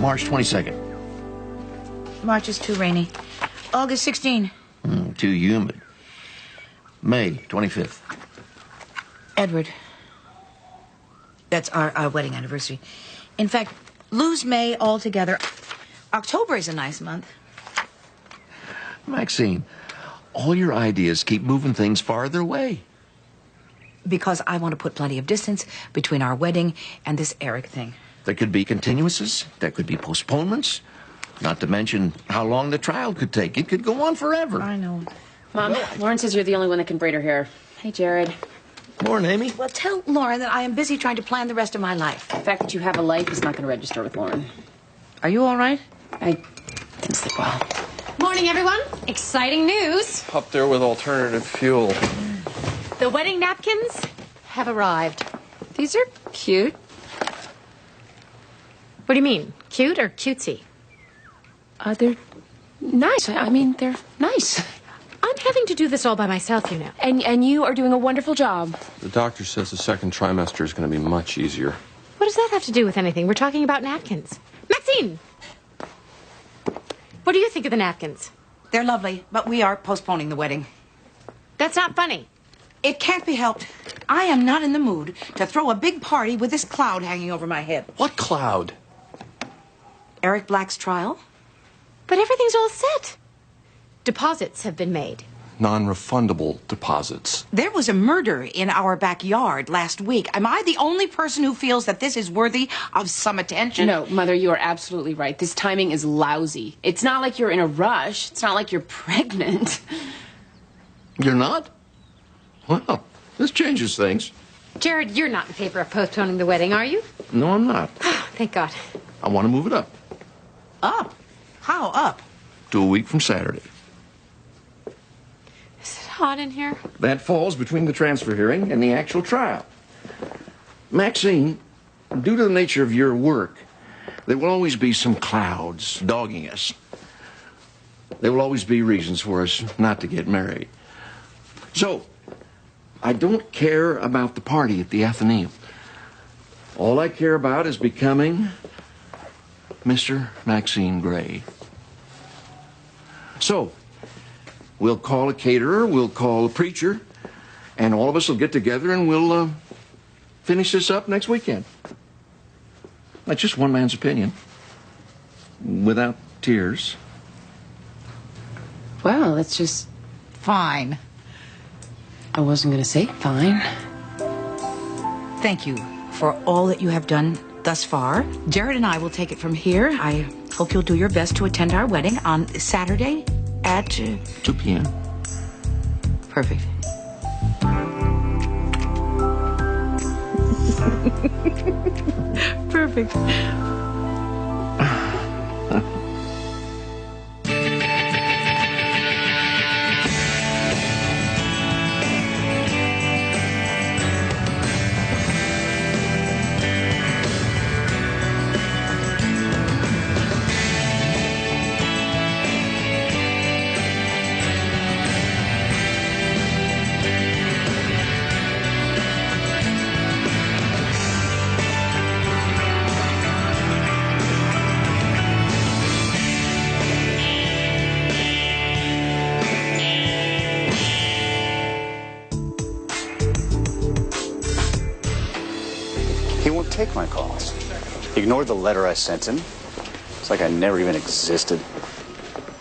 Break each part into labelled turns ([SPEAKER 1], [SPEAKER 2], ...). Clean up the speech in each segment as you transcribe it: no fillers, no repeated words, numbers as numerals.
[SPEAKER 1] March 22nd.
[SPEAKER 2] March is too rainy. August 16.
[SPEAKER 1] Too humid. May 25th.
[SPEAKER 2] Edward. That's our wedding anniversary. In fact, lose May altogether. October is a nice month.
[SPEAKER 1] Maxine, all your ideas keep moving things farther away.
[SPEAKER 2] Because I want to put plenty of distance between our wedding and this Eric thing.
[SPEAKER 1] There could be continuances. There could be postponements. Not to mention how long the trial could take. It could go on forever.
[SPEAKER 2] I know.
[SPEAKER 3] Mom, Lauren says you're the only one that can braid her hair. Hey, Jared.
[SPEAKER 1] Morning, Amy.
[SPEAKER 2] Well, tell Lauren that I am busy trying to plan the rest of my life.
[SPEAKER 3] The fact that you have a life is not going to register with Lauren.
[SPEAKER 2] Are you all right?
[SPEAKER 3] I didn't sleep well.
[SPEAKER 4] Morning, everyone. Exciting news.
[SPEAKER 5] Up there with alternative fuel.
[SPEAKER 4] The wedding napkins have arrived. These are cute. What do you mean? Cute or cutesy?
[SPEAKER 3] They're nice. I mean, they're nice.
[SPEAKER 4] I'm having to do this all by myself, you know.
[SPEAKER 3] And you are doing a wonderful job.
[SPEAKER 5] The doctor says the second trimester is going to be much easier.
[SPEAKER 4] What does that have to do with anything? We're talking about napkins. Maxine! What do you think of the napkins?
[SPEAKER 2] They're lovely, but we are postponing the wedding.
[SPEAKER 4] That's not funny.
[SPEAKER 2] It can't be helped. I am not in the mood to throw a big party with this cloud hanging over my head.
[SPEAKER 5] What cloud?
[SPEAKER 2] Eric Black's trial?
[SPEAKER 4] But everything's all set. Deposits have been made.
[SPEAKER 5] Non-refundable deposits.
[SPEAKER 2] There was a murder in our backyard last week. Am I the only person who feels that this is worthy of some attention?
[SPEAKER 3] No, Mother, you are absolutely right. This timing is lousy. It's not like you're in a rush. It's not like you're pregnant.
[SPEAKER 1] You're not? Well, this changes things.
[SPEAKER 4] Jared, you're not in favor of postponing the wedding, are you?
[SPEAKER 1] No, I'm not.
[SPEAKER 4] Thank God.
[SPEAKER 1] I want to move it up
[SPEAKER 2] Up? How up?
[SPEAKER 1] to a week from Saturday.
[SPEAKER 4] Is it hot in here?
[SPEAKER 1] That falls between the transfer hearing and the actual trial. Maxine, due to the nature of your work, there will always be some clouds dogging us. There will always be reasons for us not to get married. So, I don't care about the party at the Athenaeum. All I care about is becoming Mr. Maxine Gray. So, we'll call a caterer, we'll call a preacher, and all of us will get together and we'll finish this up next weekend. That's just one man's opinion. Without tears.
[SPEAKER 3] Well, it's just...
[SPEAKER 2] Fine.
[SPEAKER 3] I wasn't going to say fine.
[SPEAKER 2] Thank you for all that you have done thus far. Jared and I will take it from here. I hope you'll do your best to attend our wedding on Saturday at...
[SPEAKER 1] 2 p.m.
[SPEAKER 2] Perfect. Perfect.
[SPEAKER 6] He won't take my calls. He ignored the letter I sent him. It's like I never even existed.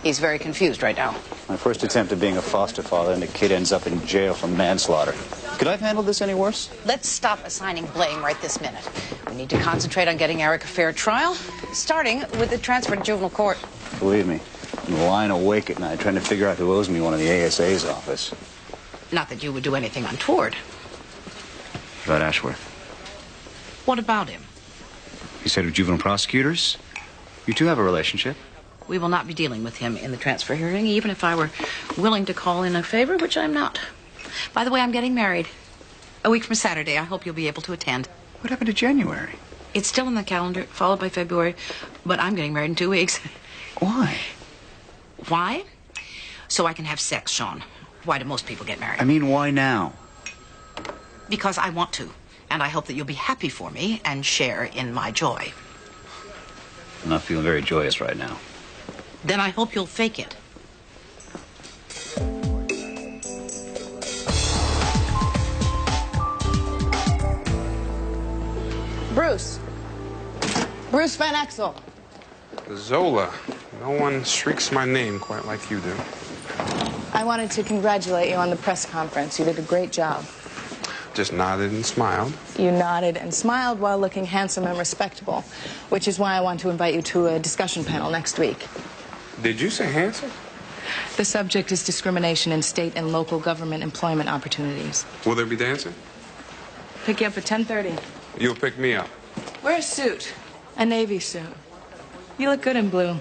[SPEAKER 2] He's very confused right now.
[SPEAKER 6] My first attempt at being a foster father, and the kid ends up in jail for manslaughter. Could I have handled this any worse?
[SPEAKER 2] Let's stop assigning blame right this minute. We need to concentrate on getting Eric a fair trial, starting with the transfer to juvenile court.
[SPEAKER 6] Believe me, I'm lying awake at night trying to figure out who owes me one in the ASA's office.
[SPEAKER 2] Not that you would do anything untoward.
[SPEAKER 6] About Ashworth.
[SPEAKER 2] What about him?
[SPEAKER 6] He's head of juvenile prosecutors. You two have a relationship.
[SPEAKER 2] We will not be dealing with him in the transfer hearing, even if I were willing to call in a favor, which I'm not. By the way, I'm getting married. A week from Saturday. I hope you'll be able to attend.
[SPEAKER 6] What happened to January?
[SPEAKER 2] It's still in the calendar, followed by February, but I'm getting married in 2 weeks.
[SPEAKER 6] Why?
[SPEAKER 2] Why? So I can have sex, Sean. Why do most people get married?
[SPEAKER 6] I mean, why now?
[SPEAKER 2] Because I want to. And I hope that you'll be happy for me and share in my joy.
[SPEAKER 6] I'm not feeling very joyous right now.
[SPEAKER 2] Then I hope you'll fake it.
[SPEAKER 7] Bruce. Bruce Van Exel.
[SPEAKER 8] Zola. No one shrieks my name quite like you do.
[SPEAKER 7] I wanted to congratulate you on the press conference. You did a great job.
[SPEAKER 8] Just nodded and smiled.
[SPEAKER 7] You nodded and smiled while looking handsome and respectable, which is why I want to invite you to a discussion panel next week.
[SPEAKER 8] Did you say handsome?
[SPEAKER 7] The subject is discrimination in state and local government employment opportunities.
[SPEAKER 8] Will there be dancing?
[SPEAKER 7] Pick you up at 10:30.
[SPEAKER 8] You'll pick me up.
[SPEAKER 7] Wear a suit. A navy suit. You look good in blue.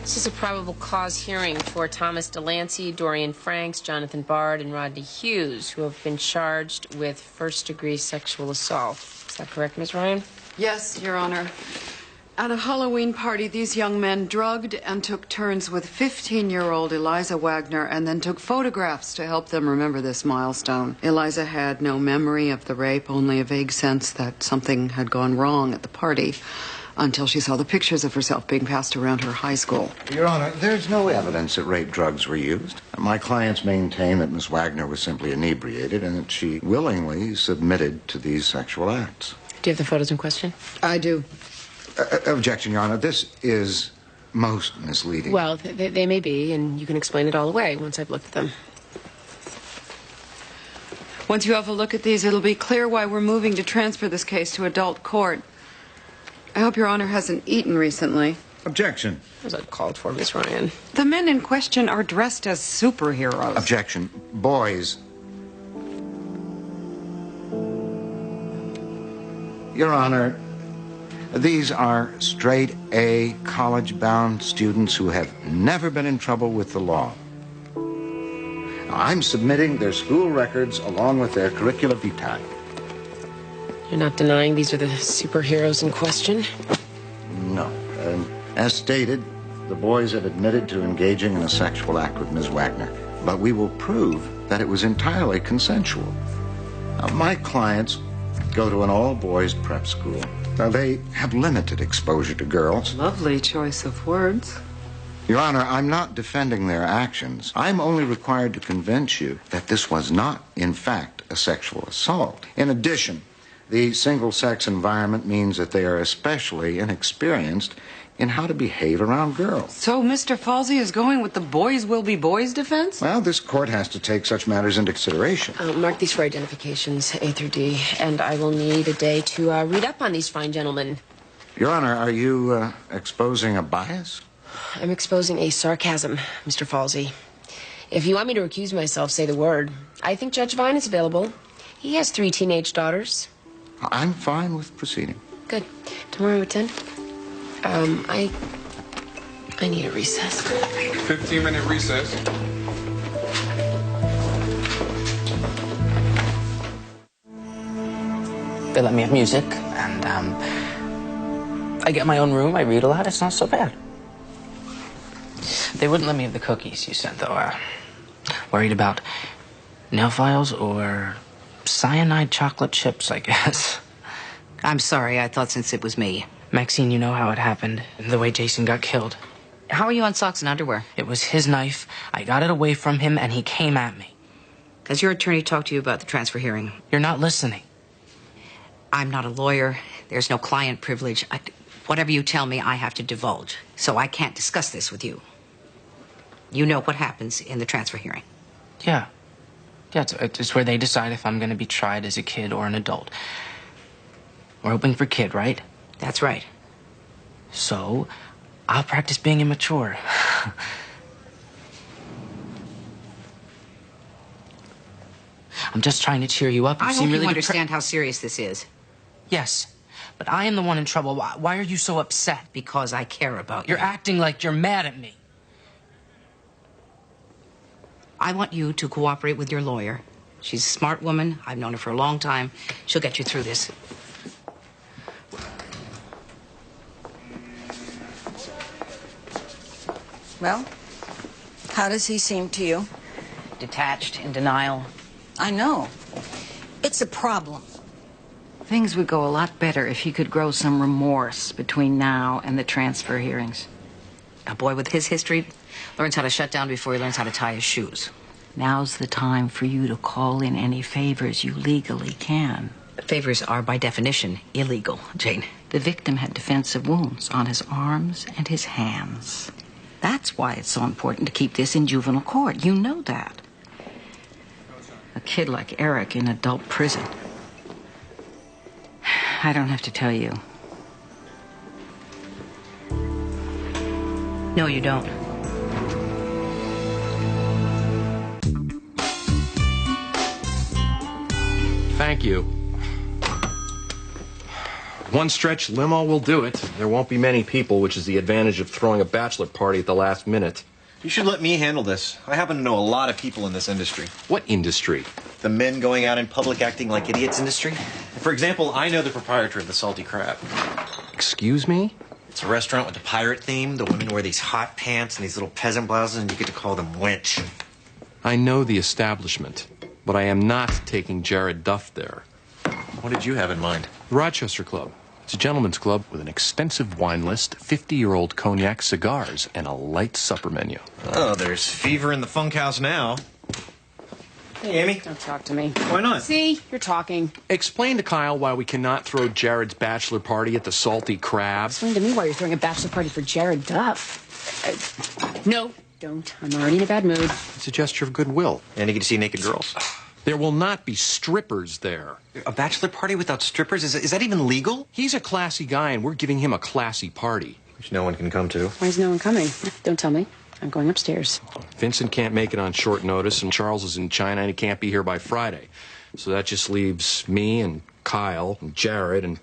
[SPEAKER 3] This is a probable cause hearing for Thomas Delancey, Dorian Franks, Jonathan Bard, and Rodney Hughes, who have been charged with first-degree sexual assault. Is that correct, Ms. Ryan?
[SPEAKER 9] Yes, Your Honor. At a Halloween party, these young men drugged and took turns with 15-year-old Eliza Wagner and then took photographs to help them remember this milestone. Eliza had no memory of the rape, only a vague sense that something had gone wrong at the party, until she saw the pictures of herself being passed around her high school.
[SPEAKER 10] Your Honor, there's no evidence that rape drugs were used. My clients maintain that Miss Wagner was simply inebriated and that she willingly submitted to these sexual acts.
[SPEAKER 3] Do you have the photos in question?
[SPEAKER 9] I do.
[SPEAKER 10] Objection, Your Honor. This is most misleading.
[SPEAKER 3] Well, they may be, and you can explain it all away once I've looked at them.
[SPEAKER 9] Once you have a look at these, it'll be clear why we're moving to transfer this case to adult court. I hope Your Honor hasn't eaten recently.
[SPEAKER 10] Objection.
[SPEAKER 3] Was that called for, Miss Ryan?
[SPEAKER 9] The men in question are dressed as superheroes.
[SPEAKER 10] Objection. Boys. Your Honor, these are straight-A, college-bound students who have never been in trouble with the law. Now, I'm submitting their school records along with their curricula vitae.
[SPEAKER 3] You're not denying these are the superheroes in question?
[SPEAKER 10] No. As stated, the boys have admitted to engaging in a sexual act with Ms. Wagner, but we will prove that it was entirely consensual. Now, my clients go to an all-boys prep school. Now, they have limited exposure to girls.
[SPEAKER 9] Lovely choice of words.
[SPEAKER 10] Your Honor, I'm not defending their actions. I'm only required to convince you that this was not, in fact, a sexual assault. In addition, the single-sex environment means that they are especially inexperienced in how to behave around girls.
[SPEAKER 9] So Mr. Falsey is going with the boys will be boys defense?
[SPEAKER 10] Well, this court has to take such matters into consideration.
[SPEAKER 3] Mark these for identifications, A through D, and I will need a day to read up on these fine gentlemen.
[SPEAKER 10] Your Honor, are you exposing a bias?
[SPEAKER 3] I'm exposing a sarcasm, Mr. Falsey. If you want me to recuse myself, say the word. I think Judge Vine is available. He has 3 teenage daughters.
[SPEAKER 10] I'm fine with proceeding.
[SPEAKER 3] Good. Tomorrow at 10? I need a recess.
[SPEAKER 8] 15-minute recess.
[SPEAKER 11] They let me have music, and I get my own room, I read a lot, it's not so bad. They wouldn't let me have the cookies you sent, though. Worried about nail files or cyanide chocolate chips, I guess.
[SPEAKER 2] I'm sorry, I thought since it was me.
[SPEAKER 11] Maxine, you know how it happened, the way Jason got killed.
[SPEAKER 2] How are you on socks and underwear?
[SPEAKER 11] It was his knife. I got it away from him, and he came at me.
[SPEAKER 2] Has your attorney talked to you about the transfer hearing?
[SPEAKER 11] You're not listening.
[SPEAKER 2] I'm not a lawyer. There's no client privilege. Whatever you tell me, I have to divulge. So I can't discuss this with you. You know what happens in the transfer hearing.
[SPEAKER 11] Yeah. Yeah, it's where they decide if I'm going to be tried as a kid or an adult. We're hoping for kid, right?
[SPEAKER 2] That's right.
[SPEAKER 11] So, I'll practice being immature. I'm just trying to cheer you up.
[SPEAKER 2] I hope you understand how serious this is.
[SPEAKER 11] Yes, but I am the one in trouble. Why are you so upset?
[SPEAKER 2] Because I care about you.
[SPEAKER 11] You're acting like you're mad at me.
[SPEAKER 2] I want you to cooperate with your lawyer. She's a smart woman. I've known her for a long time. She'll get you through this.
[SPEAKER 12] Well, how does he seem to you?
[SPEAKER 2] detached, in denial.
[SPEAKER 12] I know. It's a problem.
[SPEAKER 13] Things would go a lot better if he could grow some remorse between now and the transfer hearings.
[SPEAKER 2] A boy with his history learns how to shut down before he learns how to tie his shoes.
[SPEAKER 13] Now's the time for you to call in any favors you legally can.
[SPEAKER 2] Favors are, by definition, illegal, Jane.
[SPEAKER 13] The victim had defensive wounds on his arms and his hands. That's why it's so important to keep this in juvenile court. You know that. A kid like Eric in adult prison. I don't have to tell you.
[SPEAKER 2] No, you don't.
[SPEAKER 5] Thank you. One stretch limo will do it. There won't be many people, which is the advantage of throwing a bachelor party at the last minute.
[SPEAKER 14] You should let me handle this. I happen to know a lot of people in this industry.
[SPEAKER 5] What industry?
[SPEAKER 14] The men going out in public acting like idiots industry. For example, I know the proprietor of the Salty Crab.
[SPEAKER 5] Excuse me?
[SPEAKER 14] It's a restaurant with a pirate theme. The women wear these hot pants and these little peasant blouses, and you get to call them wench.
[SPEAKER 5] I know the establishment, but I am not taking Jared Duff there.
[SPEAKER 14] What did you have in mind?
[SPEAKER 5] The Rochester Club. It's a gentleman's club with an extensive wine list, 50-year-old cognac cigars, and a light supper menu.
[SPEAKER 14] Oh, there's fever in the funk house now. Hey, Amy.
[SPEAKER 3] Don't talk to me.
[SPEAKER 14] Why not?
[SPEAKER 3] See? You're talking.
[SPEAKER 5] Explain to Kyle why we cannot throw Jared's bachelor party at the Salty Crab.
[SPEAKER 3] Explain to me why you're throwing a bachelor party for Jared Duff. No, don't. I'm already in a bad mood.
[SPEAKER 5] It's a gesture of goodwill.
[SPEAKER 14] And you get to see naked girls.
[SPEAKER 5] There will not be strippers there.
[SPEAKER 14] A bachelor party without strippers? Is that even legal?
[SPEAKER 5] He's a classy guy, and we're giving him a classy party.
[SPEAKER 14] Which no one can come to.
[SPEAKER 3] Why is no one coming? Don't tell me. I'm going upstairs.
[SPEAKER 5] Vincent can't make it on short notice, and Charles is in China, and he can't be here by Friday. So that just leaves me and Kyle and Jared and...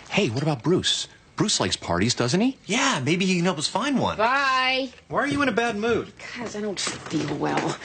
[SPEAKER 5] Hey, what about Bruce? Bruce likes parties, doesn't he?
[SPEAKER 14] Yeah, maybe he can help us find one.
[SPEAKER 3] Bye.
[SPEAKER 14] Why are you in a bad mood?
[SPEAKER 3] Because I don't feel well.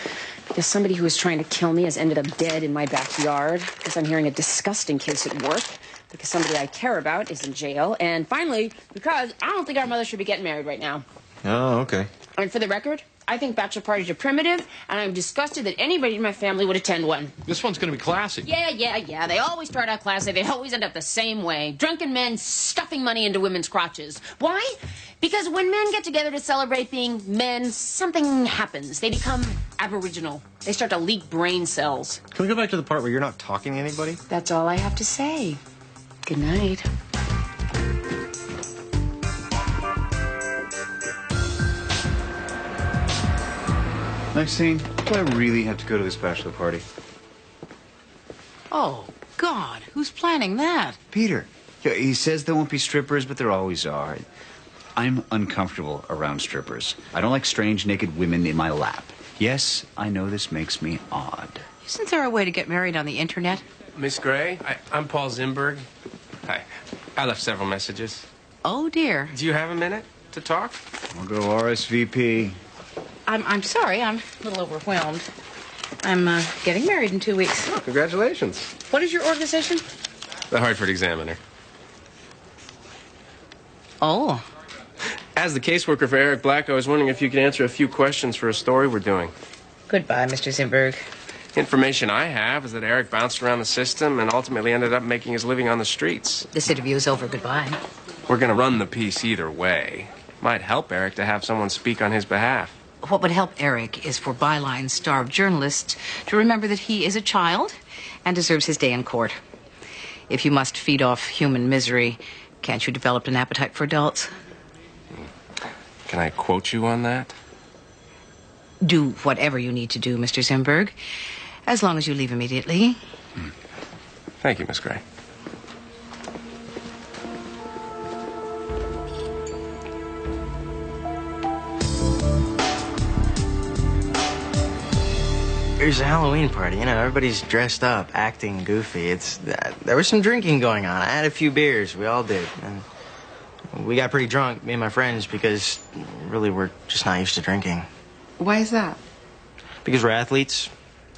[SPEAKER 3] Because somebody who was trying to kill me has ended up dead in my backyard. Because I'm hearing a disgusting case at work. Because somebody I care about is in jail. And finally, because I don't think our mother should be getting married right now.
[SPEAKER 14] Oh, okay.
[SPEAKER 3] And for the record, I think bachelor parties are primitive, and I'm disgusted that anybody in my family would attend one.
[SPEAKER 5] This one's going to be classy.
[SPEAKER 3] Yeah. They always start out classy. They always end up the same way. Drunken men stuffing money into women's crotches. Why? Because when men get together to celebrate being men, something happens. They become aboriginal. They start to leak brain cells.
[SPEAKER 14] Can we go back to the part where you're not talking to anybody?
[SPEAKER 3] That's all I have to say. Good night.
[SPEAKER 6] Maxine, do I really have to go to this bachelor party?
[SPEAKER 13] Oh, God, who's planning that?
[SPEAKER 6] Peter. Yeah, he says there won't be strippers, but there always are. I'm uncomfortable around strippers. I don't like strange naked women in my lap. Yes, I know this makes me odd.
[SPEAKER 2] Isn't there a way to get married on the internet?
[SPEAKER 15] Miss Gray, I'm Paul Zimberg. Hi. I left several messages.
[SPEAKER 2] Oh, dear.
[SPEAKER 15] Do you have a minute to talk?
[SPEAKER 6] I'll go RSVP.
[SPEAKER 2] I'm sorry. I'm a little overwhelmed. I'm getting married in 2 weeks.
[SPEAKER 15] Oh, congratulations.
[SPEAKER 2] What is your organization?
[SPEAKER 15] The Hartford Examiner.
[SPEAKER 2] Oh.
[SPEAKER 15] As the caseworker for Eric Black, I was wondering if you could answer a few questions for a story we're doing.
[SPEAKER 2] Goodbye, Mr. Zimberg.
[SPEAKER 15] Information I have is that Eric bounced around the system and ultimately ended up making his living on the streets.
[SPEAKER 2] This interview is over. Goodbye.
[SPEAKER 15] We're going to run the piece either way. Might help Eric to have someone speak on his behalf.
[SPEAKER 2] What would help Eric is for byline-starved journalists to remember that he is a child and deserves his day in court. If you must feed off human misery, can't you develop an appetite for adults?
[SPEAKER 15] Can I quote you on that?
[SPEAKER 2] Do whatever you need to do, Mr. Zimberg, as long as you leave immediately.
[SPEAKER 15] Thank you, Miss Gray.
[SPEAKER 11] There's a Halloween party, you know, everybody's dressed up, acting goofy. There was some drinking going on. I had a few beers, we all did. And we got pretty drunk, me and my friends, because really we're just not used to drinking.
[SPEAKER 9] Why is that?
[SPEAKER 11] Because we're athletes.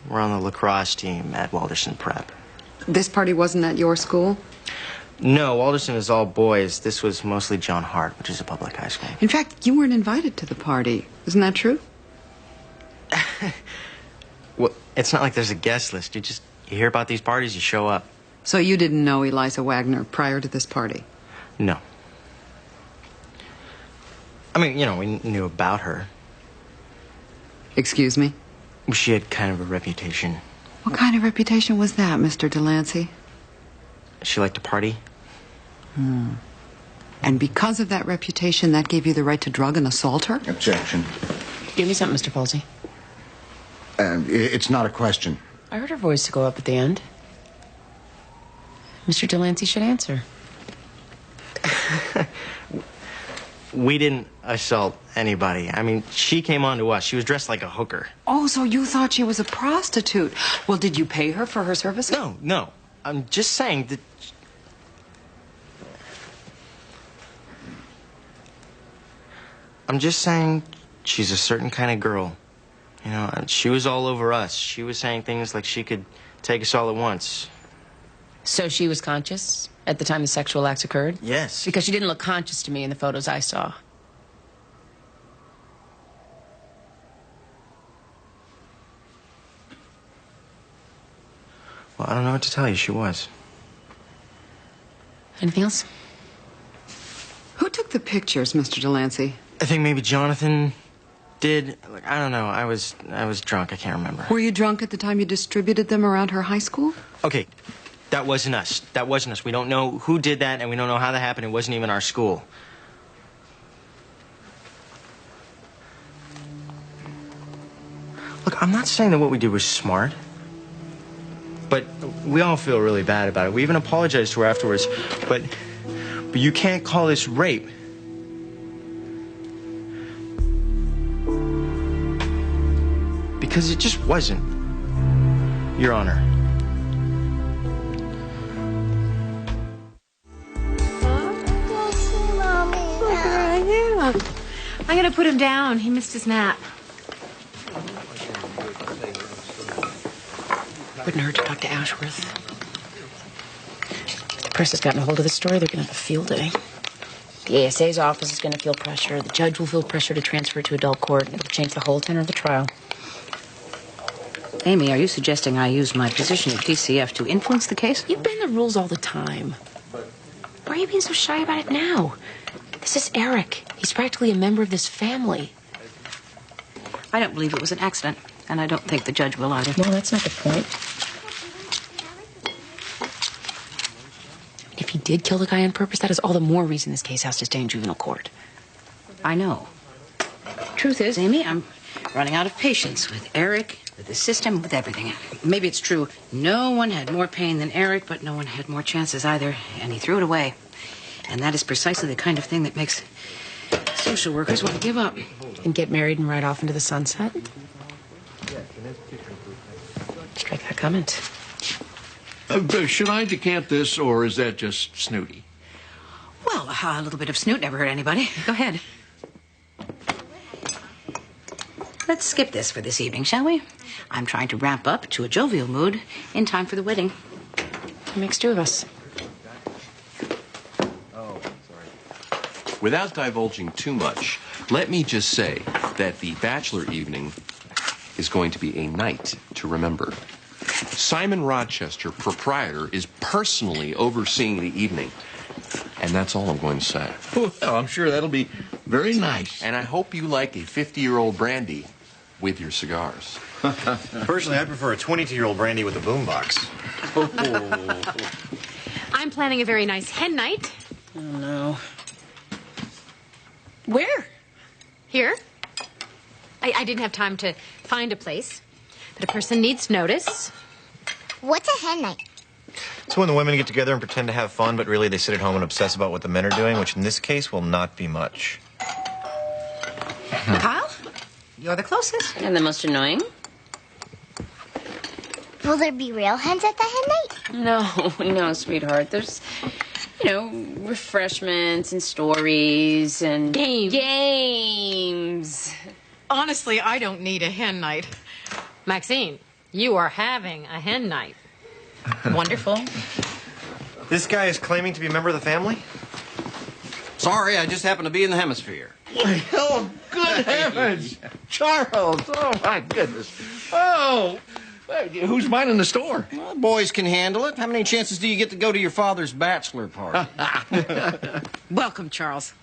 [SPEAKER 11] We're on the lacrosse team at Walderson Prep.
[SPEAKER 9] This party wasn't at your school?
[SPEAKER 11] No, Walderson is all boys. This was mostly John Hart, which is a public high school.
[SPEAKER 9] In fact, you weren't invited to the party. Isn't that true?
[SPEAKER 11] Well, it's not like there's a guest list. You hear about these parties, you show up.
[SPEAKER 9] So you didn't know Eliza Wagner prior to this party?
[SPEAKER 11] No. I mean, we knew about her.
[SPEAKER 9] Excuse me?
[SPEAKER 11] She had kind of a reputation.
[SPEAKER 9] What kind of reputation was that, Mr. Delancey?
[SPEAKER 11] She liked to party.
[SPEAKER 9] And because of that reputation, that gave you the right to drug and assault her?
[SPEAKER 10] Objection.
[SPEAKER 3] Give me something, Mr. Polsey.
[SPEAKER 10] It's not a question.
[SPEAKER 3] I heard her voice go up at the end. Mr. Delancey should answer.
[SPEAKER 11] We didn't assault anybody. I mean, she came on to us. She was dressed like a hooker.
[SPEAKER 9] Oh, so you thought she was a prostitute. Well, did you pay her for her services?
[SPEAKER 11] No. I'm just saying that... I'm just saying she's a certain kind of girl. And she was all over us. She was saying things like she could take us all at once.
[SPEAKER 3] So she was conscious at the time the sexual acts occurred?
[SPEAKER 11] Yes.
[SPEAKER 3] Because she didn't look conscious to me in the photos I saw.
[SPEAKER 11] Well, I don't know what to tell you. She was.
[SPEAKER 3] Anything else?
[SPEAKER 9] Who took the pictures, Mr. Delancey?
[SPEAKER 11] I think maybe Jonathan did. I don't know. I was drunk. I can't remember.
[SPEAKER 9] Were you drunk at the time you distributed them around her high school?
[SPEAKER 11] Okay. That wasn't us. We don't know who did that, and we don't know how that happened. It wasn't even our school. Look, I'm not saying that what we did was smart. But we all feel really bad about it. We even apologized to her afterwards. But you can't call this rape. Because it just wasn't, Your Honor.
[SPEAKER 4] I'm gonna put him down. He missed his nap.
[SPEAKER 3] Wouldn't hurt to talk to Ashworth. If the press has gotten a hold of the story, they're gonna have a field day. The ASA's office is gonna feel pressure. The judge will feel pressure to transfer it to adult court. It'll change the whole tenor of the trial.
[SPEAKER 2] Amy, are you suggesting I use my position at DCF to influence the case?
[SPEAKER 3] You bend the rules all the time. Why are you being so shy about it now? This is Eric. He's practically a member of this family.
[SPEAKER 2] I don't believe it was an accident, and I don't think the judge will either.
[SPEAKER 3] Well, that's not the point. If he did kill the guy on purpose, that is all the more reason this case has to stay in juvenile court.
[SPEAKER 2] I know. Truth is, Amy, I'm running out of patience with Eric, with the system, with everything. Maybe it's true. No one had more pain than Eric, but no one had more chances either, and he threw it away. And that is precisely the kind of thing that makes social workers want to give up.
[SPEAKER 3] And get married and ride off into the sunset? Strike that comment.
[SPEAKER 1] Should I decant this, or is that just snooty?
[SPEAKER 2] Well, a little bit of snoot never hurt anybody. Go ahead. Let's skip this for this evening, shall we? I'm trying to ramp up to a jovial mood in time for the wedding.
[SPEAKER 3] It makes two of us.
[SPEAKER 5] Without divulging too much, let me just say that the bachelor evening is going to be a night to remember. Simon Rochester, proprietor, is personally overseeing the evening. And that's all I'm going to say.
[SPEAKER 1] Well, I'm sure that'll be very nice.
[SPEAKER 5] And I hope you like a 50-year-old brandy with your cigars.
[SPEAKER 14] Personally, I prefer a 22-year-old brandy with a boombox.
[SPEAKER 4] I'm planning a very nice hen night.
[SPEAKER 2] Oh, no.
[SPEAKER 4] Where? Here. I didn't have time to find a place, but a person needs notice.
[SPEAKER 16] What's a hen night?
[SPEAKER 14] It's when the women get together and pretend to have fun, but really they sit at home and obsess about what the men are doing, which in this case will not be much.
[SPEAKER 2] Kyle, you're the closest.
[SPEAKER 3] And the most annoying?
[SPEAKER 16] Will there be real hens at the hen night?
[SPEAKER 3] No, sweetheart. There's, refreshments and stories and... Games.
[SPEAKER 4] Honestly, I don't need a hen night. Maxine, you are having a hen night.
[SPEAKER 3] Wonderful.
[SPEAKER 14] This guy is claiming to be a member of the family?
[SPEAKER 17] Sorry, I just happened to be in the hemisphere.
[SPEAKER 1] Well, good heavens. Charles, oh, my goodness. Oh, who's minding the store?
[SPEAKER 11] Well, boys can handle it. How many chances do you get to go to your father's bachelor party?
[SPEAKER 2] Welcome, Charles.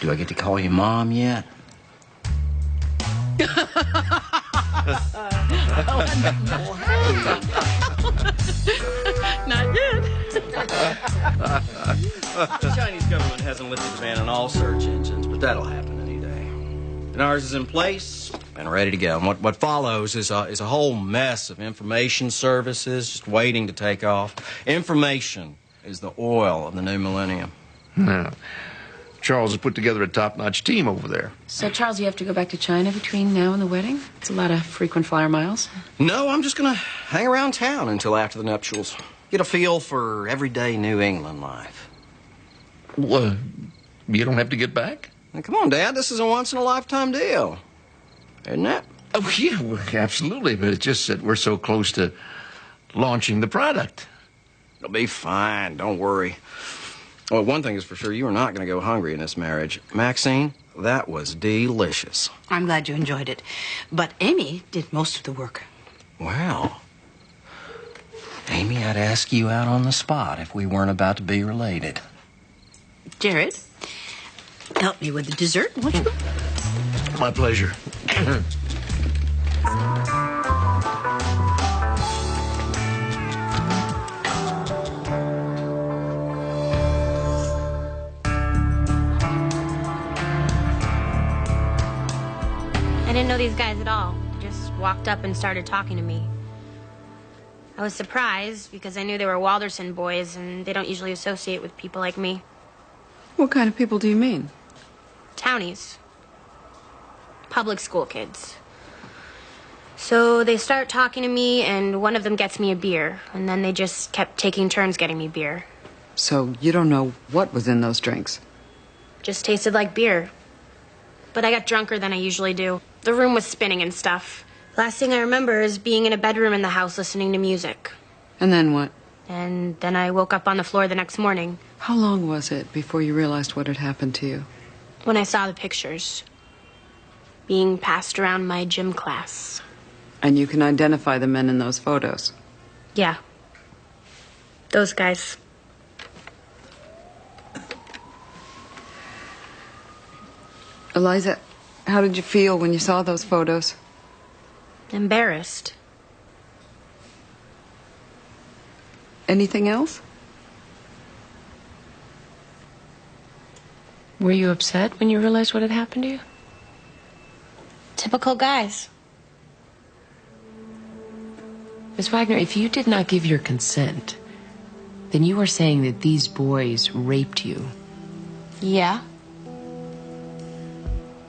[SPEAKER 11] Do I get to call you Mom yet?
[SPEAKER 2] Not yet.
[SPEAKER 11] The Chinese government hasn't lifted the ban on all search engines, but that'll happen any day. And ours is in place and ready to go. And what follows is a whole mess of information services just waiting to take off. Information is the oil of the new millennium.
[SPEAKER 1] Yeah. Charles has put together a top-notch team over there.
[SPEAKER 3] So, Charles, you have to go back to China between now and the wedding? It's a lot of frequent flyer miles.
[SPEAKER 11] No, I'm just gonna hang around town until after the nuptials. Get a feel for everyday New England life.
[SPEAKER 1] Well, you don't have to get back?
[SPEAKER 11] Now, come on, Dad. This is a once-in-a-lifetime deal. Isn't it?
[SPEAKER 1] Oh, yeah, well, absolutely. But it's just that we're so close to launching the product.
[SPEAKER 11] It'll be fine. Don't worry. Well, one thing is for sure, you are not going to go hungry in this marriage. Maxine, that was delicious.
[SPEAKER 2] I'm glad you enjoyed it. But Amy did most of the work.
[SPEAKER 11] Wow. Amy, I'd ask you out on the spot if we weren't about to be related.
[SPEAKER 2] Jared, help me with the dessert, won't you?
[SPEAKER 1] My pleasure.
[SPEAKER 17] I didn't know these guys at all. They just walked up and started talking to me. I was surprised because I knew they were Walderson boys and they don't usually associate with people like me.
[SPEAKER 9] What kind of people do you mean?
[SPEAKER 17] Townies. Public school kids. So they start talking to me and one of them gets me a beer. And then they just kept taking turns getting me beer.
[SPEAKER 9] So you don't know what was in those drinks?
[SPEAKER 17] Just tasted like beer. But I got drunker than I usually do. The room was spinning and stuff. Last thing I remember is being in a bedroom in the house listening to music.
[SPEAKER 9] And then what?
[SPEAKER 17] And then I woke up on the floor the next morning.
[SPEAKER 9] How long was it before you realized what had happened to you?
[SPEAKER 17] When I saw the pictures being passed around my gym class.
[SPEAKER 9] And you can identify the men in those photos?
[SPEAKER 17] Yeah. Those guys.
[SPEAKER 9] Eliza, how did you feel when you saw those photos?
[SPEAKER 17] Embarrassed.
[SPEAKER 9] Anything else?
[SPEAKER 3] Were you upset when you realized what had happened to you?
[SPEAKER 17] Typical guys.
[SPEAKER 3] Miss Wagner, if you did not give your consent, then you are saying that these boys raped you.
[SPEAKER 17] Yeah.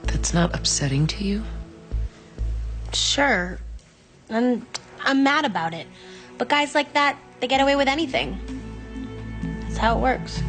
[SPEAKER 3] That's not upsetting to you?
[SPEAKER 17] Sure. And I'm mad about it. But guys like that, they get away with anything. That's how it works.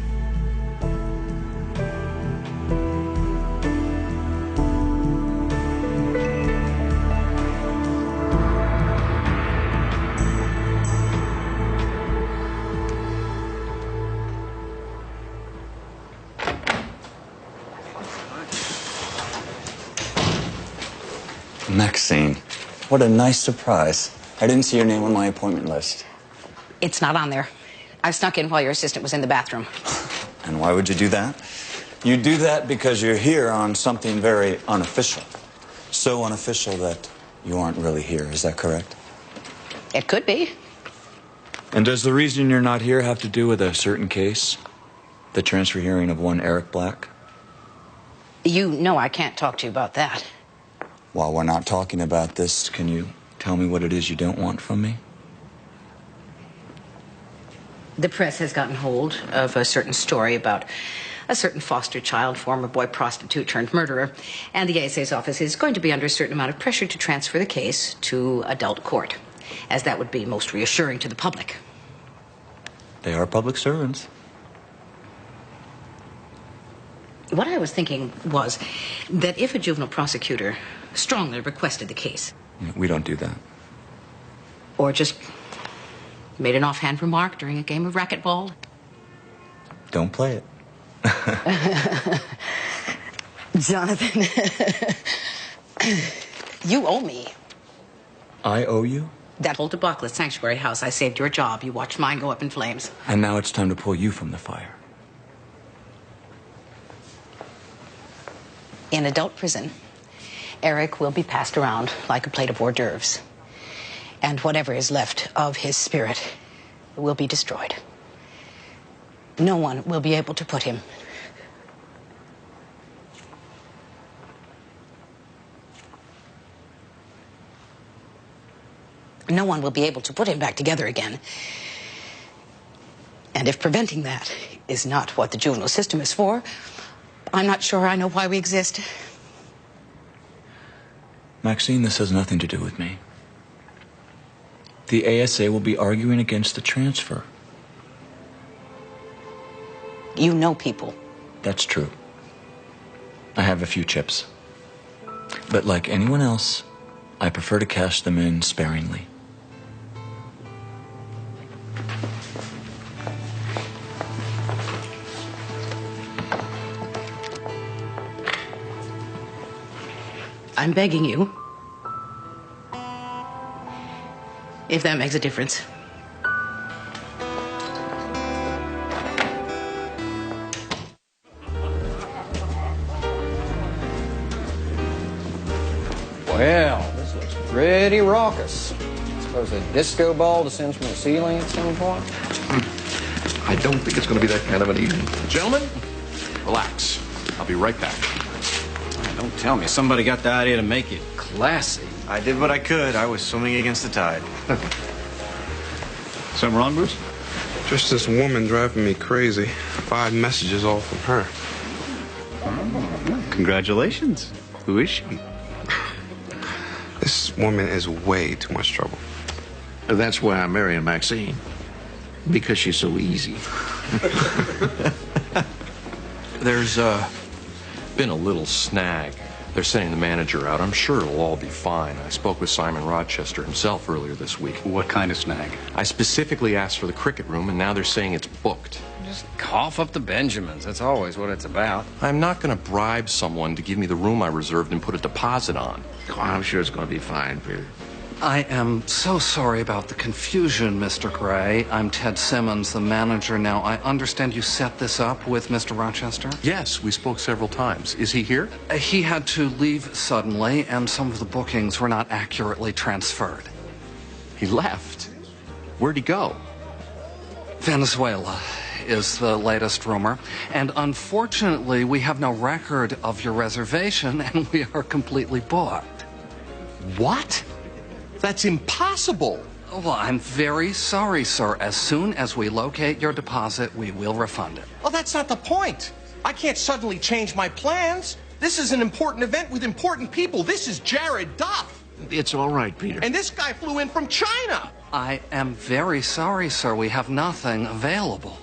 [SPEAKER 6] Maxine, what a nice surprise. I didn't see your name on my appointment list.
[SPEAKER 2] It's not on there. I snuck in while your assistant was in the bathroom.
[SPEAKER 6] And why would you do that? You do that because you're here on something very unofficial. So unofficial that you aren't really here. Is that correct?
[SPEAKER 2] It could be.
[SPEAKER 6] And does the reason you're not here have to do with a certain case? The transfer hearing of one Eric Black?
[SPEAKER 2] You know I can't talk to you about that.
[SPEAKER 6] While we're not talking about this, can you tell me what it is you don't want from me?
[SPEAKER 2] The press has gotten hold of a certain story about a certain foster child, former boy prostitute turned murderer, and the ASA's office is going to be under a certain amount of pressure to transfer the case to adult court, as that would be most reassuring to the public.
[SPEAKER 6] They are public servants.
[SPEAKER 2] What I was thinking was that if a juvenile prosecutor strongly requested the case,
[SPEAKER 6] We don't do that.
[SPEAKER 2] or just made an offhand remark during a game of racquetball,
[SPEAKER 6] Don't play it.
[SPEAKER 13] Jonathan, you owe me.
[SPEAKER 18] I owe you?
[SPEAKER 2] That whole debacle at Sanctuary House, I saved your job. You watched mine go up in flames.
[SPEAKER 18] And now it's time to pull you from the fire.
[SPEAKER 2] In adult prison, Eric will be passed around like a plate of hors d'oeuvres. And whatever is left of his spirit will be destroyed. No one will be able to put him. No one will be able to put him back together again. And if preventing that is not what the juvenile system is for, I'm not sure I know why we exist.
[SPEAKER 18] Maxine, this has nothing to do with me. The ASA will be arguing against the transfer.
[SPEAKER 2] You know people.
[SPEAKER 18] That's true. I have a few chips. But like anyone else, I prefer to cash them in sparingly.
[SPEAKER 2] I'm begging you. If that makes a difference.
[SPEAKER 19] Well, this looks pretty raucous. I suppose a disco ball descends from the ceiling at some point?
[SPEAKER 1] I don't think it's going to be that kind of an evening.
[SPEAKER 5] Gentlemen, relax. I'll be right back.
[SPEAKER 19] Don't tell me somebody got the idea to make it classy.
[SPEAKER 14] I did what I could. I was swimming against the tide.
[SPEAKER 6] Something wrong, Bruce?
[SPEAKER 8] Just this woman driving me crazy. 5 messages all from her.
[SPEAKER 6] Oh, congratulations. Who is she?
[SPEAKER 8] This woman is way too much trouble.
[SPEAKER 1] That's why I'm marrying Maxine. Because she's so easy.
[SPEAKER 5] There's been a little snag. They're sending the manager out. I'm sure it'll all be fine. I spoke with Simon Rochester himself earlier this week.
[SPEAKER 6] What kind of snag?
[SPEAKER 5] I specifically asked for the cricket room, and now they're saying it's booked.
[SPEAKER 19] Just cough up the Benjamins. That's always what it's about.
[SPEAKER 5] I'm not going to bribe someone to give me the room I reserved and put a deposit on.
[SPEAKER 1] Oh, I'm sure it's going to be fine, Peter.
[SPEAKER 20] I am so sorry about the confusion, Mr. Gray. I'm Ted Simmons, the manager. Now, I understand you set this up with Mr. Rochester?
[SPEAKER 5] Yes, we spoke several times. Is he here?
[SPEAKER 20] He had to leave suddenly, and some of the bookings were not accurately transferred.
[SPEAKER 5] He left? Where'd he go?
[SPEAKER 20] Venezuela is the latest rumor. And unfortunately, we have no record of your reservation, and we are completely booked.
[SPEAKER 5] What? That's impossible.
[SPEAKER 20] Well, I'm very sorry, sir. As soon as we locate your deposit, we will refund it.
[SPEAKER 5] Well, that's not the point. I can't suddenly change my plans. This is an important event with important people. This is Jared Duff.
[SPEAKER 1] It's all right, Peter.
[SPEAKER 5] And this guy flew in from China.
[SPEAKER 20] I am very sorry, sir. We have nothing available.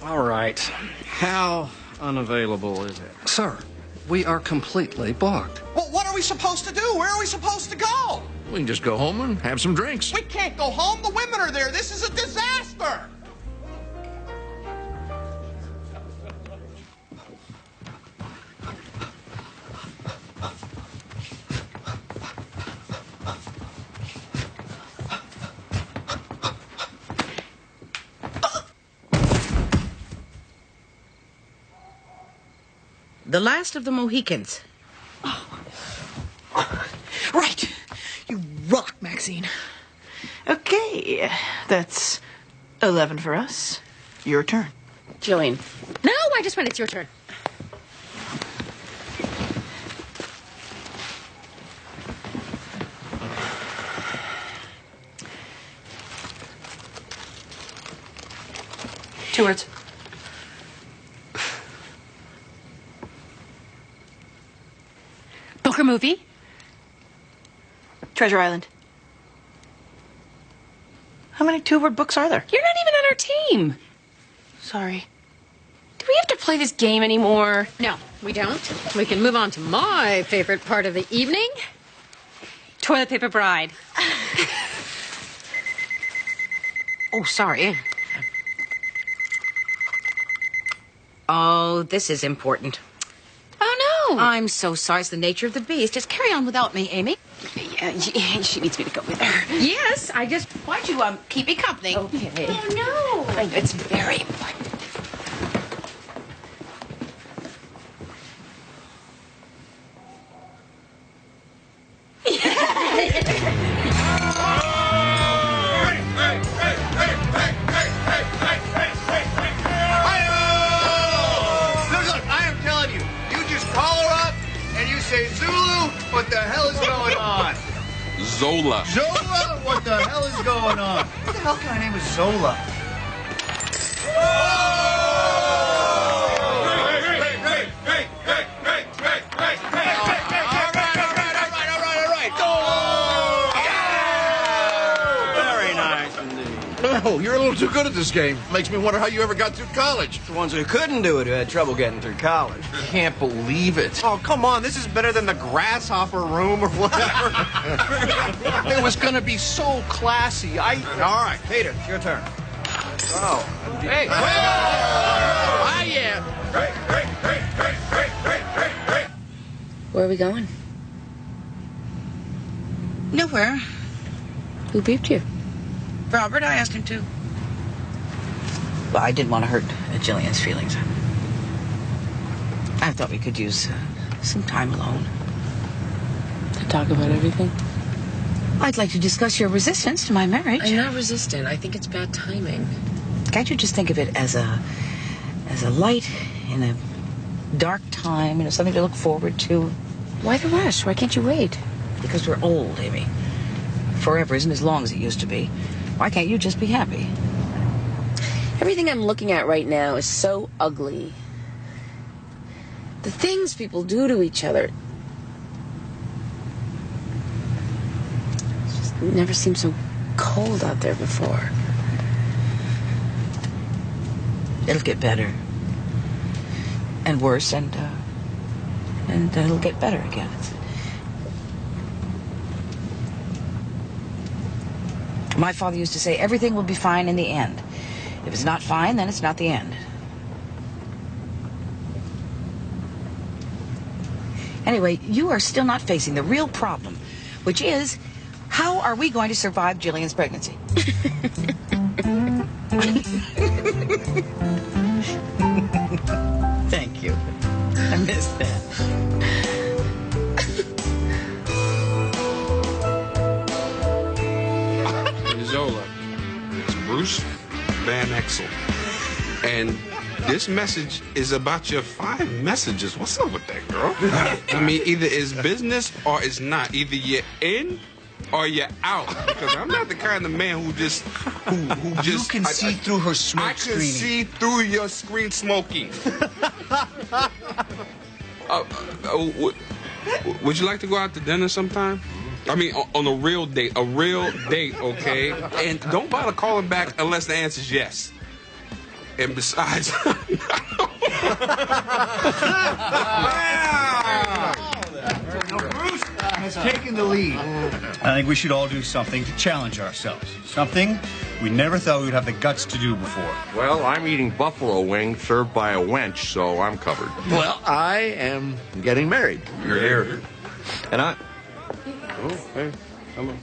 [SPEAKER 19] All right. How unavailable is it?
[SPEAKER 20] Sir, we are completely booked.
[SPEAKER 5] Well, what are we supposed to do? Where are we supposed to go?
[SPEAKER 1] We can just go home and have some drinks.
[SPEAKER 5] We can't go home. The women are there. This is a disaster.
[SPEAKER 2] The last of the Mohicans.
[SPEAKER 21] Right. You rock, Maxine. Okay, that's 11 for us. Your turn.
[SPEAKER 4] Jillian. No, I just went. It's your turn.
[SPEAKER 21] Two words.
[SPEAKER 4] Book or movie?
[SPEAKER 21] Treasure Island. How many two-word books are there?
[SPEAKER 3] You're not even on our team.
[SPEAKER 21] Sorry.
[SPEAKER 3] Do we have to play this game anymore?
[SPEAKER 4] No, we don't. We can move on to my favorite part of the evening.
[SPEAKER 3] Toilet paper bride.
[SPEAKER 2] Oh, sorry. Oh, this is important.
[SPEAKER 3] Oh, no.
[SPEAKER 2] I'm so sorry. It's the nature of the beast. Just carry on without me, Amy.
[SPEAKER 3] Yeah, she needs me to go with her.
[SPEAKER 2] Yes, I just want you to keep me company.
[SPEAKER 3] Okay.
[SPEAKER 2] Oh, no.
[SPEAKER 3] It's very important.
[SPEAKER 6] Look, I am telling you, you just call her up and you say, Zulu, what the hell is going on?
[SPEAKER 5] Zola.
[SPEAKER 6] Zola, what the hell is going on? What the hell kind of name is Zola?
[SPEAKER 1] Oh, you're a little too good at this game. Makes me wonder how you ever got through college.
[SPEAKER 11] The ones who couldn't do it who had trouble getting through college.
[SPEAKER 5] Can't believe it.
[SPEAKER 14] Oh, come on. This is better than the grasshopper room or whatever.
[SPEAKER 5] It was going to be so classy.
[SPEAKER 14] All right, Peter, it's your turn. Oh.
[SPEAKER 5] Hey.
[SPEAKER 1] Ah, yeah.
[SPEAKER 3] Where are we going?
[SPEAKER 2] Nowhere.
[SPEAKER 3] Who beeped you?
[SPEAKER 2] Robert, I asked him to. Well, I didn't want to hurt Jillian's feelings. I thought we could use some time alone.
[SPEAKER 3] To talk about everything?
[SPEAKER 2] I'd like to discuss your resistance to my marriage.
[SPEAKER 3] I'm not resistant. I think it's bad timing.
[SPEAKER 2] Can't you just think of it as a light in a dark time, something to look forward to?
[SPEAKER 3] Why the rush? Why can't you wait?
[SPEAKER 2] Because we're old, Amy. Forever isn't as long as it used to be. Why can't you just be happy?
[SPEAKER 3] Everything I'm looking at right now is so ugly. The things people do to each other. It just never seemed so cold out there before.
[SPEAKER 2] It'll get better. And worse, and it'll get better again. My father used to say, everything will be fine in the end. If it's not fine, then it's not the end. Anyway, you are still not facing the real problem, which is, how are we going to survive Jillian's pregnancy? Thank you. I missed that.
[SPEAKER 8] Zola, it's Bruce Van Exel. And this message is about your 5 messages. What's up with that, girl? I mean, either it's business or it's not. Either you're in or you're out. Because I'm not the kind of man who just...
[SPEAKER 6] You can see through her smoke
[SPEAKER 8] I can
[SPEAKER 6] screening.
[SPEAKER 8] see through your screen smoking. Would you like to go out to dinner sometime? I mean, on a real date, okay? And don't bother calling back unless the answer is yes. And besides...
[SPEAKER 6] Bruce has taken the lead. I think we should all do something to challenge ourselves. Something we never thought we would have the guts to do before.
[SPEAKER 5] Well, I'm eating buffalo wings served by a wench, so I'm covered.
[SPEAKER 1] Well, I am getting married.
[SPEAKER 5] You're here.
[SPEAKER 14] And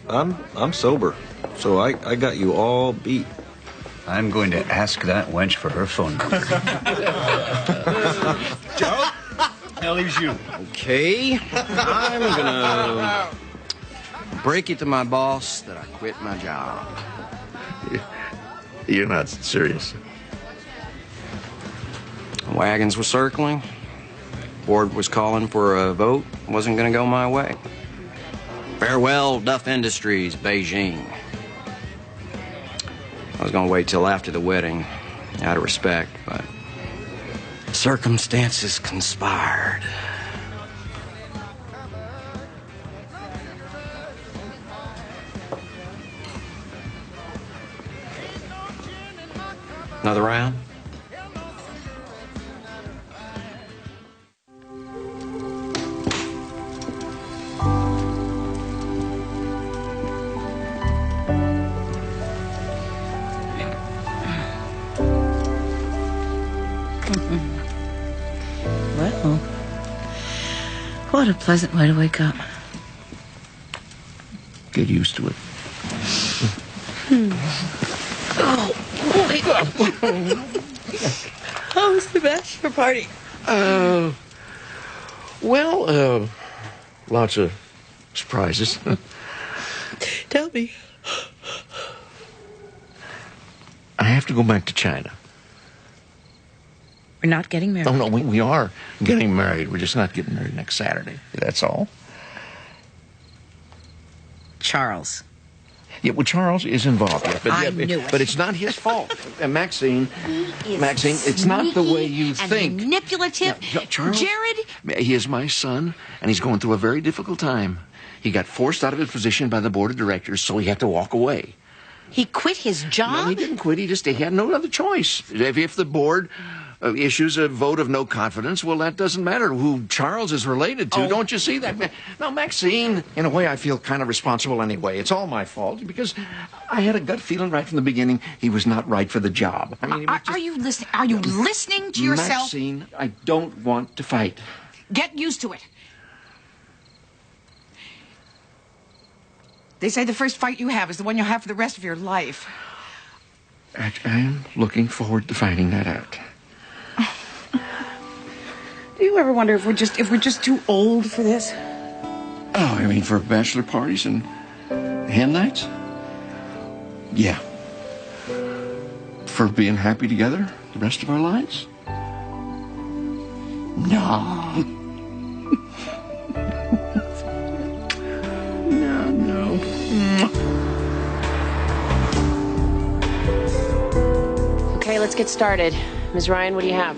[SPEAKER 14] I'm sober, so I got you all beat.
[SPEAKER 6] I'm going to ask that wench for her phone number. Joe, that leaves you.
[SPEAKER 11] Okay. I'm gonna break it to my boss that I quit my job.
[SPEAKER 1] You're not serious.
[SPEAKER 11] Wagons were circling. Board was calling for a vote. Wasn't gonna go my way. Farewell, Duff Industries, Beijing. I was gonna wait till after the wedding, out of respect, but circumstances conspired. Another round?
[SPEAKER 21] What a pleasant way to wake up.
[SPEAKER 1] Get used to it.
[SPEAKER 21] Oh, boy. How was the bachelor party?
[SPEAKER 1] Well, lots of surprises.
[SPEAKER 21] Tell me.
[SPEAKER 1] I have to go back to China.
[SPEAKER 2] We're not getting married.
[SPEAKER 1] Oh, no, we are getting married. We're just not getting married next Saturday. That's all.
[SPEAKER 2] Charles.
[SPEAKER 1] Yeah, well, Charles is involved. Yeah, but,
[SPEAKER 2] I knew it.
[SPEAKER 1] But it's not his fault. Maxine, it's not the way you think.
[SPEAKER 2] Manipulative.
[SPEAKER 1] Yeah, Charles,
[SPEAKER 2] Jared.
[SPEAKER 1] He is my son, and he's going through a very difficult time. He got forced out of his position by the board of directors, so he had to walk away.
[SPEAKER 2] He quit his job?
[SPEAKER 1] No, he didn't quit. He had no other choice. If the board issues a vote of no confidence, well, that doesn't matter who Charles is related to. Don't you see that? Now, Maxine, in a way, I feel kind of responsible anyway. It's all my fault because I had a gut feeling right from the beginning he was not right for the job. I mean,
[SPEAKER 13] Are you listening? Are you listening to yourself?
[SPEAKER 1] Maxine, I don't want to fight.
[SPEAKER 13] Get used to it. They say the first fight you have is the one you'll have for the rest of your life.
[SPEAKER 1] I'm looking forward to finding that out.
[SPEAKER 21] Do you ever wonder if we're just too old for this?
[SPEAKER 1] Oh, I mean, for bachelor parties and hen nights? Yeah. For being happy together the rest of our lives? No. No.
[SPEAKER 3] Okay, let's get started. Ms. Ryan, what do you have?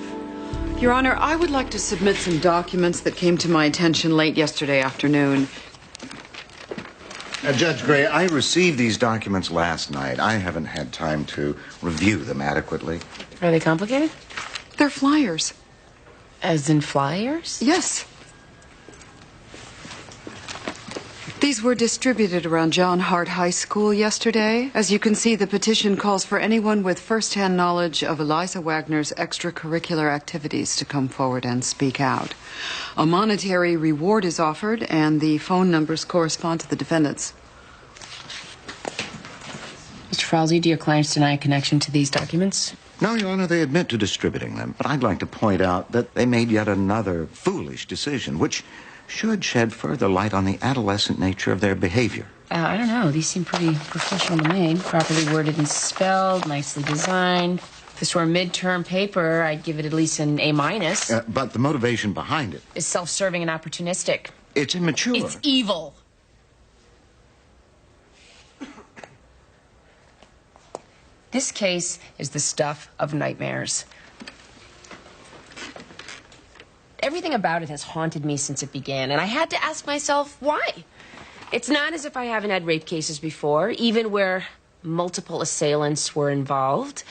[SPEAKER 9] Your Honor, I would like to submit some documents that came to my attention late yesterday afternoon.
[SPEAKER 10] Judge Gray, I received these documents last night. I haven't had time to review them adequately.
[SPEAKER 3] Are they complicated?
[SPEAKER 9] They're flyers.
[SPEAKER 3] As in flyers?
[SPEAKER 9] Yes. These were distributed around John Hart High School yesterday. As you can see, the petition calls for anyone with first-hand knowledge of Eliza Wagner's extracurricular activities to come forward and speak out. A monetary reward is offered, and the phone numbers correspond to the defendants.
[SPEAKER 3] Mr. Falsey, do your clients deny a connection to these documents?
[SPEAKER 10] No, Your Honor, they admit to distributing them, but I'd like to point out that they made yet another foolish decision, which should shed further light on the adolescent nature of their behavior.
[SPEAKER 3] I don't know. These seem pretty professional to me. Properly worded and spelled, nicely designed. If this were a midterm paper, I'd give it at least an A-.
[SPEAKER 10] But the motivation behind it
[SPEAKER 3] Is self-serving and opportunistic.
[SPEAKER 10] It's immature.
[SPEAKER 3] It's evil. This case is the stuff of nightmares. Everything about it has haunted me since it began, and I had to ask myself, why? It's not as if I haven't had rape cases before, even where multiple assailants were involved.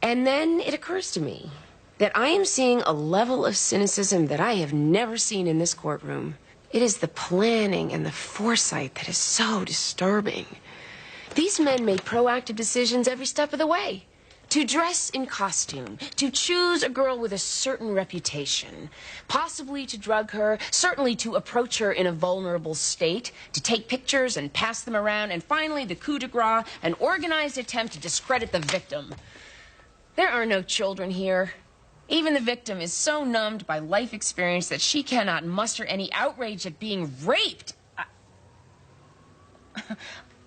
[SPEAKER 3] And then it occurs to me that I am seeing a level of cynicism that I have never seen in this courtroom. It is the planning and the foresight that is so disturbing. These men made proactive decisions every step of the way. To dress in costume, to choose a girl with a certain reputation, possibly to drug her, certainly to approach her in a vulnerable state, to take pictures and pass them around, and finally the coup de grace, an organized attempt to discredit the victim. There are no children here. Even the victim is so numbed by life experience that she cannot muster any outrage at being raped.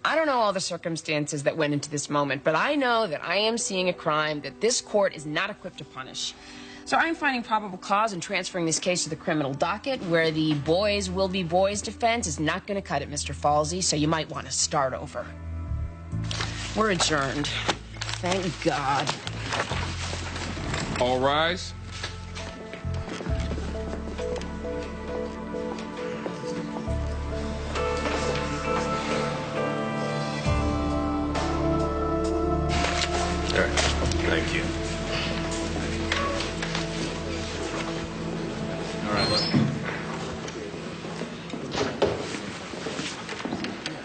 [SPEAKER 3] I don't know all the circumstances that went into this moment, but I know that I am seeing a crime that this court is not equipped to punish. So I'm finding probable cause and transferring this case to the criminal docket, where the boys will be boys defense is not going to cut it, Mr. Falsey, so you might want to start over. We're adjourned. Thank God.
[SPEAKER 8] All rise.
[SPEAKER 7] All right. Thank you.
[SPEAKER 8] All right, let's go.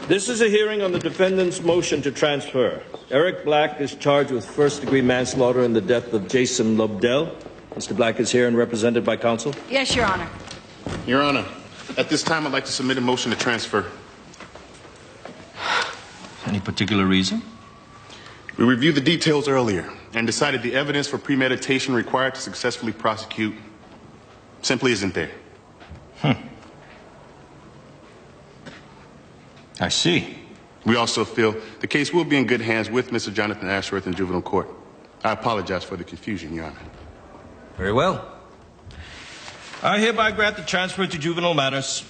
[SPEAKER 7] This is a hearing on the defendant's motion to transfer. Eric Black is charged with first-degree manslaughter in the death of Jason Lobdell. Mr. Black is here and represented by counsel.
[SPEAKER 13] Yes, Your Honor.
[SPEAKER 12] Your Honor, at this time, I'd like to submit a motion to transfer.
[SPEAKER 22] Any particular reason?
[SPEAKER 12] We reviewed the details earlier and decided the evidence for premeditation required to successfully prosecute simply isn't there.
[SPEAKER 22] I see.
[SPEAKER 12] We also feel the case will be in good hands with Mr. Jonathan Ashworth in juvenile court. I apologize for the confusion, Your Honor.
[SPEAKER 22] Very well. I hereby grant the transfer to juvenile matters.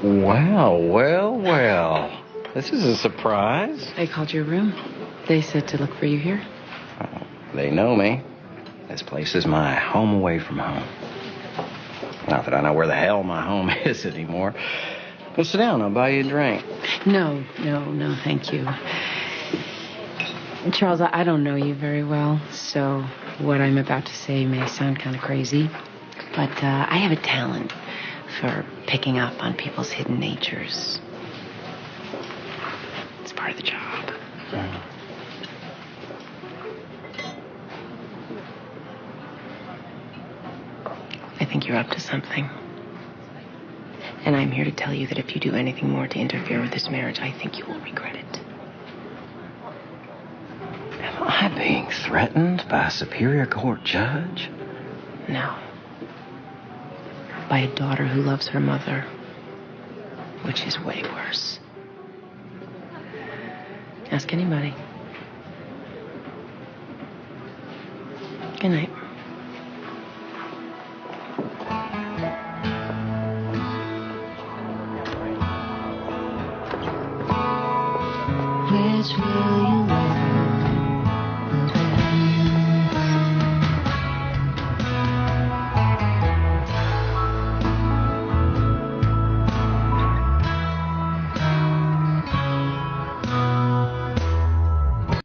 [SPEAKER 23] Wow, well. This is a surprise.
[SPEAKER 24] They called your room. They said to look for you here.
[SPEAKER 23] They know me. This place is my home away from home. Not that I know where the hell my home is anymore. Go sit down, I'll buy you a drink.
[SPEAKER 24] No, thank you. Charles, I don't know you very well, so what I'm about to say may sound kind of crazy, but I have a talent for picking up on people's hidden natures. It's part of the job. I think you're up to something. And I'm here to tell you that if you do anything more to interfere with this marriage, I think you will regret it.
[SPEAKER 23] Am I being threatened by a superior court judge?
[SPEAKER 24] No. By a daughter who loves her mother, which is way worse. Ask anybody. Good night.
[SPEAKER 25] Which will you love?